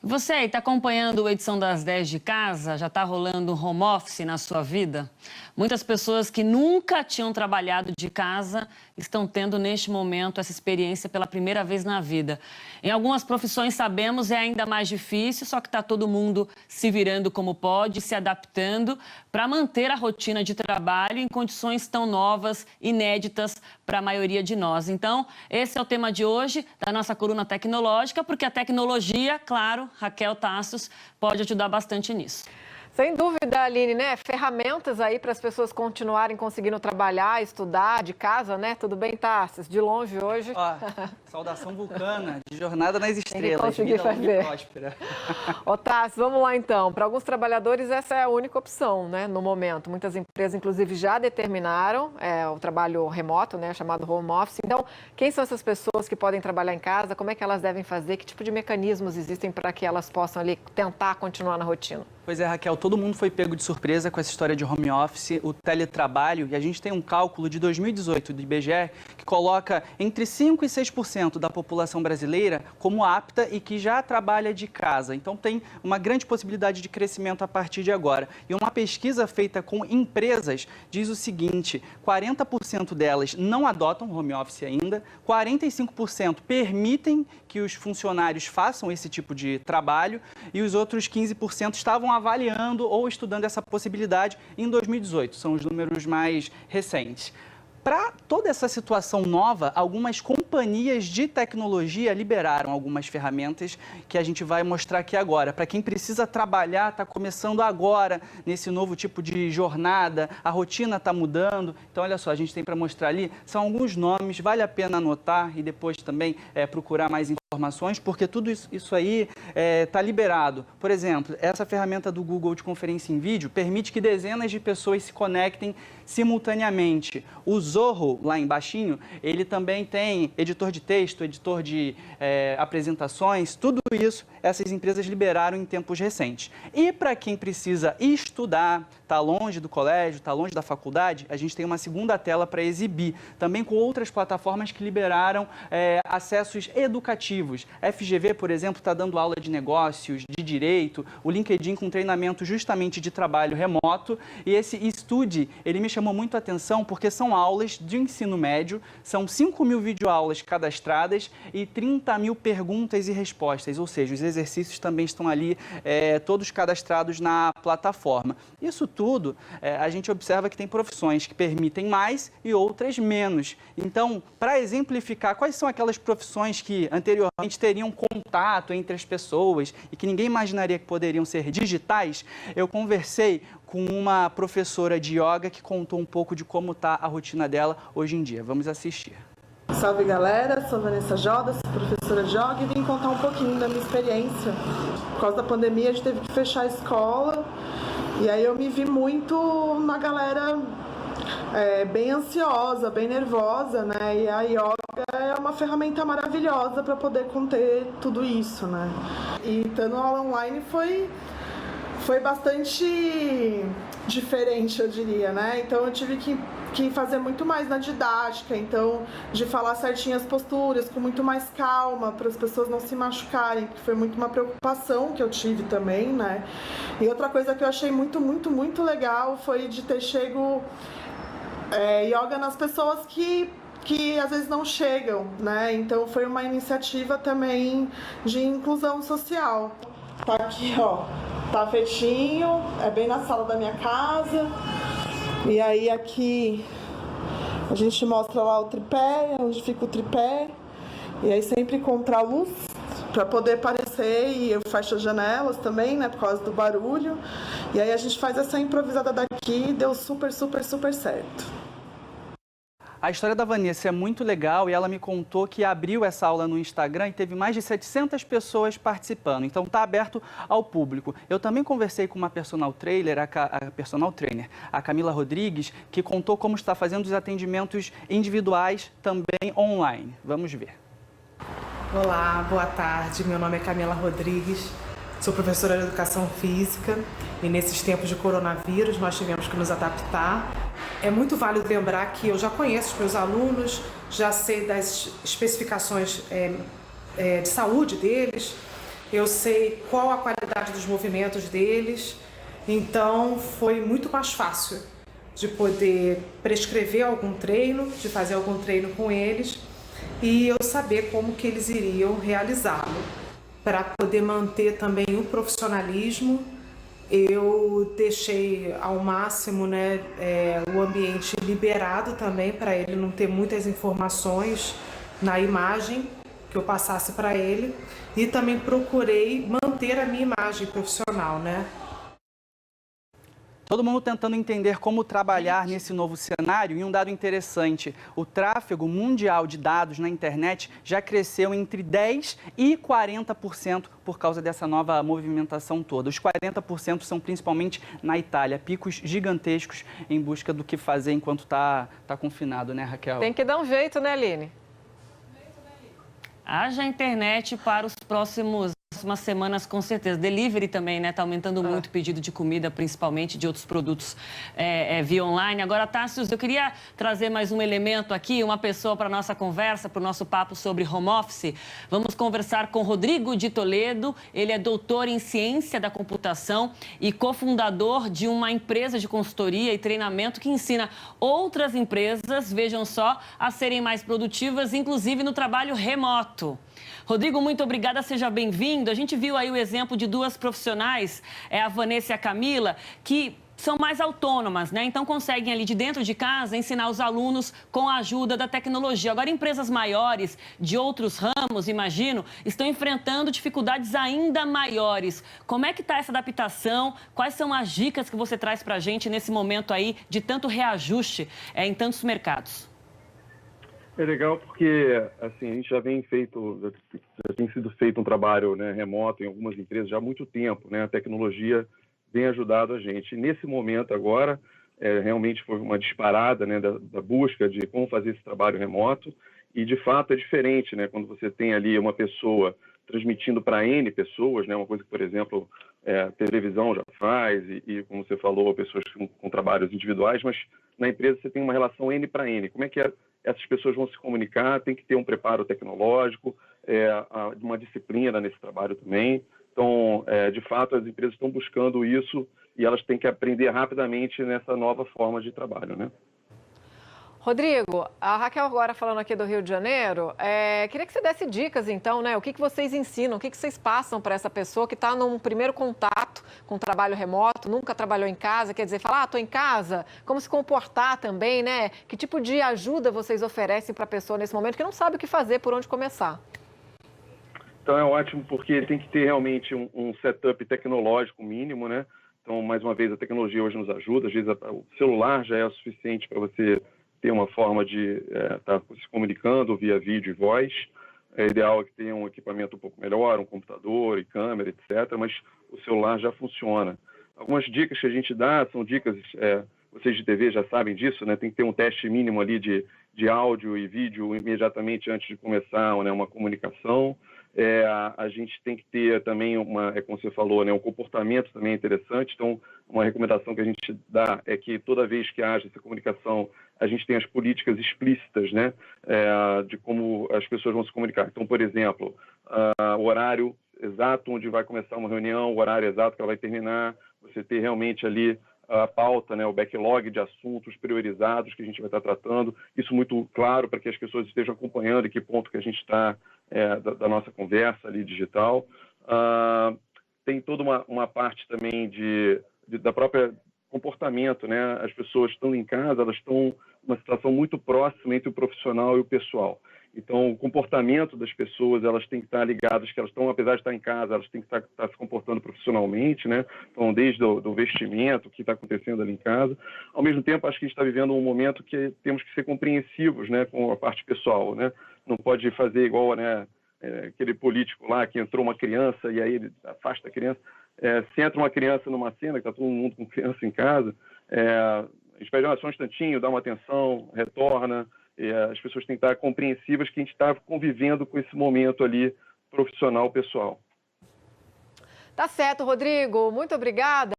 Você aí está acompanhando a edição das 10 de casa? Já está rolando home office na sua vida? Muitas pessoas que nunca tinham trabalhado de casa estão tendo neste momento essa experiência pela primeira vez na vida. Em algumas profissões, sabemos, é ainda mais difícil, só que está todo mundo se virando como pode, se adaptando para manter a rotina de trabalho em condições tão novas, inéditas para a maioria de nós. Então, esse é o tema de hoje da nossa coluna tecnológica, porque a tecnologia, claro, Raquel Tassos, pode ajudar bastante nisso. Sem dúvida, Aline, né? Ferramentas aí para as pessoas continuarem conseguindo trabalhar, estudar de casa, né? Tudo bem, Tassos? De longe hoje. Ó, saudação vulcana, de jornada nas estrelas, consegui vida longa e fazer. próspera. Ô, Tassos, vamos lá então. Para alguns trabalhadores, essa é a única opção, né? No momento. Muitas empresas, inclusive, já determinaram o trabalho remoto, né? Chamado home office. Então, quem são essas pessoas que podem trabalhar em casa? Como é que elas devem fazer? Que tipo de mecanismos existem para que elas possam ali tentar continuar na rotina? Pois é, Raquel, todo mundo foi pego de surpresa com essa história de home office, o teletrabalho, e a gente tem um cálculo de 2018 do IBGE que coloca entre 5% e 6% da população brasileira como apta e que já trabalha de casa. Então tem uma grande possibilidade de crescimento a partir de agora. E uma pesquisa feita com empresas diz o seguinte: 40% delas não adotam home office ainda, 45% permitem que os funcionários façam esse tipo de trabalho e os outros 15% estavam avaliando ou estudando essa possibilidade em 2018. São os números mais recentes. Para toda essa situação nova, algumas companhias de tecnologia liberaram algumas ferramentas que a gente vai mostrar aqui agora. Para quem precisa trabalhar, está começando agora nesse novo tipo de jornada, a rotina está mudando. Então, olha só, a gente tem para mostrar ali, são alguns nomes, vale a pena anotar e depois também procurar mais informações, porque tudo isso aí está liberado. Por exemplo, essa ferramenta do Google de conferência em vídeo permite que dezenas de pessoas se conectem simultaneamente. O Zorro, lá embaixinho, ele também tem editor de texto, editor de apresentações, tudo isso essas empresas liberaram em tempos recentes. E para quem precisa estudar, está longe do colégio, está longe da faculdade, a gente tem uma segunda tela para exibir, também com outras plataformas que liberaram acessos educativos. A FGV, por exemplo, está dando aula de negócios, de direito, o LinkedIn com treinamento justamente de trabalho remoto, e esse Estude, ele me chamou muito a atenção porque são aulas de ensino médio, são 5.000 videoaulas cadastradas e 30.000 perguntas e respostas, ou seja, os exercícios também estão ali todos cadastrados na plataforma. Isso tudo, a gente observa que tem profissões que permitem mais e outras menos. Então, para exemplificar quais são aquelas profissões que anteriormente teriam contato entre as pessoas e que ninguém imaginaria que poderiam ser digitais, eu conversei com uma professora de yoga que contou um pouco de como está a rotina dela hoje em dia. Vamos assistir. Salve galera, sou Vanessa Jodas, professora de yoga, e vim contar um pouquinho da minha experiência. Por causa da pandemia a gente teve que fechar a escola e aí eu me vi muito na galera bem ansiosa, bem nervosa, né? E a yoga é uma ferramenta maravilhosa para poder conter tudo isso, né? E estando aula online foi bastante diferente, eu diria, né? Então eu tive que fazer muito mais na didática, então de falar certinho as posturas, com muito mais calma, para as pessoas não se machucarem, que foi muito uma preocupação que eu tive também, né? E outra coisa que eu achei muito, muito, muito legal foi de ter chego yoga nas pessoas que às vezes não chegam, né? Então foi uma iniciativa também de inclusão social. Tá aqui, ó, tapetinho, é bem na sala da minha casa. E aí aqui a gente mostra lá o tripé, onde fica o tripé. E aí sempre contra a luz, para poder aparecer, e eu fecho as janelas também, né, por causa do barulho. E aí a gente faz essa improvisada daqui e deu super, super, super certo. A história da Vanessa é muito legal e ela me contou que abriu essa aula no Instagram e teve mais de 700 pessoas participando. Então está aberto ao público. Eu também conversei com uma personal trainer, a Camila Rodrigues, que contou como está fazendo os atendimentos individuais também online. Vamos ver. Olá, boa tarde. Meu nome é Camila Rodrigues. Sou professora de Educação Física e nesses tempos de coronavírus nós tivemos que nos adaptar. É muito válido lembrar que eu já conheço os meus alunos, já sei das especificações de saúde deles, eu sei qual a qualidade dos movimentos deles, então foi muito mais fácil de poder prescrever algum treino, de fazer algum treino com eles e eu saber como que eles iriam realizá-lo. Para poder manter também o profissionalismo, eu deixei ao máximo, né, o ambiente liberado também para ele não ter muitas informações na imagem que eu passasse para ele e também procurei manter a minha imagem profissional, né? Todo mundo tentando entender como trabalhar nesse novo cenário e um dado interessante, o tráfego mundial de dados na internet já cresceu entre 10% e 40% por causa dessa nova movimentação toda. Os 40% são principalmente na Itália, picos gigantescos em busca do que fazer enquanto tá confinado, né, Raquel? Tem que dar um jeito, né, Aline? Haja internet para os próximas semanas, com certeza. Delivery também, né? Está aumentando muito o pedido de comida, principalmente de outros produtos via online. Agora, Tássios, eu queria trazer mais um elemento aqui, uma pessoa para a nossa conversa, para o nosso papo sobre home office. Vamos conversar com Rodrigo de Toledo. Ele é doutor em ciência da computação e cofundador de uma empresa de consultoria e treinamento que ensina outras empresas, vejam só, a serem mais produtivas, inclusive no trabalho remoto. Rodrigo, muito obrigada, seja bem-vindo. A gente viu aí o exemplo de duas profissionais, a Vanessa e a Camila, que são mais autônomas, né? Então conseguem ali de dentro de casa ensinar os alunos com a ajuda da tecnologia. Agora, empresas maiores de outros ramos, imagino, estão enfrentando dificuldades ainda maiores. Como é que está essa adaptação? Quais são as dicas que você traz para a gente nesse momento aí de tanto reajuste em tantos mercados? É legal porque assim, a gente já tem sido feito um trabalho, né, remoto em algumas empresas já há muito tempo, né? A tecnologia tem ajudado a gente. E nesse momento agora, realmente foi uma disparada, né, da busca de como fazer esse trabalho remoto e de fato é diferente, né? Quando você tem ali uma pessoa transmitindo para N pessoas, né? Uma coisa que, por exemplo, a televisão já faz e como você falou, pessoas com trabalhos individuais, mas na empresa você tem uma relação N para N. Como é que essas pessoas vão se comunicar? Tem que ter um preparo tecnológico, uma disciplina nesse trabalho também. Então, de fato, as empresas estão buscando isso e elas têm que aprender rapidamente nessa nova forma de trabalho, né? Rodrigo, a Raquel agora falando aqui do Rio de Janeiro, queria que você desse dicas então, né? O que vocês ensinam, o que vocês passam para essa pessoa que está num primeiro contato com o trabalho remoto, nunca trabalhou em casa, quer dizer, falar, estou em casa, como se comportar também, né? Que tipo de ajuda vocês oferecem para a pessoa nesse momento que não sabe o que fazer, por onde começar? Então é ótimo porque tem que ter realmente um setup tecnológico mínimo, né? Então, mais uma vez, a tecnologia hoje nos ajuda, às vezes o celular já é o suficiente para você ter uma forma de estar se comunicando via vídeo e voz. É ideal que tenha um equipamento um pouco melhor, um computador e câmera, etc., mas o celular já funciona. Algumas dicas que a gente dá são dicas, vocês de TV já sabem disso, né? Tem que ter um teste mínimo ali de áudio e vídeo imediatamente antes de começar, né, uma comunicação. A gente tem que ter também como você falou, né, um comportamento também interessante. Então, uma recomendação que a gente dá é que toda vez que haja essa comunicação, a gente tem as políticas explícitas, né, de como as pessoas vão se comunicar. Então, por exemplo, o horário exato onde vai começar uma reunião, o horário exato que ela vai terminar, você ter realmente ali a pauta, né, o backlog de assuntos priorizados que a gente vai estar tratando, isso muito claro para que as pessoas estejam acompanhando em que ponto que a gente está da nossa conversa ali digital. Tem toda uma parte também da própria comportamento, né? As pessoas estão em casa, elas estão numa situação muito próxima entre o profissional e o pessoal. Então, o comportamento das pessoas, elas têm que estar ligadas, que elas estão, apesar de estar em casa, elas têm que estar se comportando profissionalmente, né? Então, desde o vestimento, o que está acontecendo ali em casa. Ao mesmo tempo, acho que a gente está vivendo um momento que temos que ser compreensivos, né, com a parte pessoal, né? Não pode fazer igual, né, aquele político lá que entrou uma criança e aí ele afasta a criança. Se entra uma criança numa cena, que está todo mundo com criança em casa, a gente pede só um instantinho, dá uma atenção, retorna. As pessoas têm que estar compreensivas que a gente está convivendo com esse momento ali profissional, pessoal. Tá certo, Rodrigo. Muito obrigada.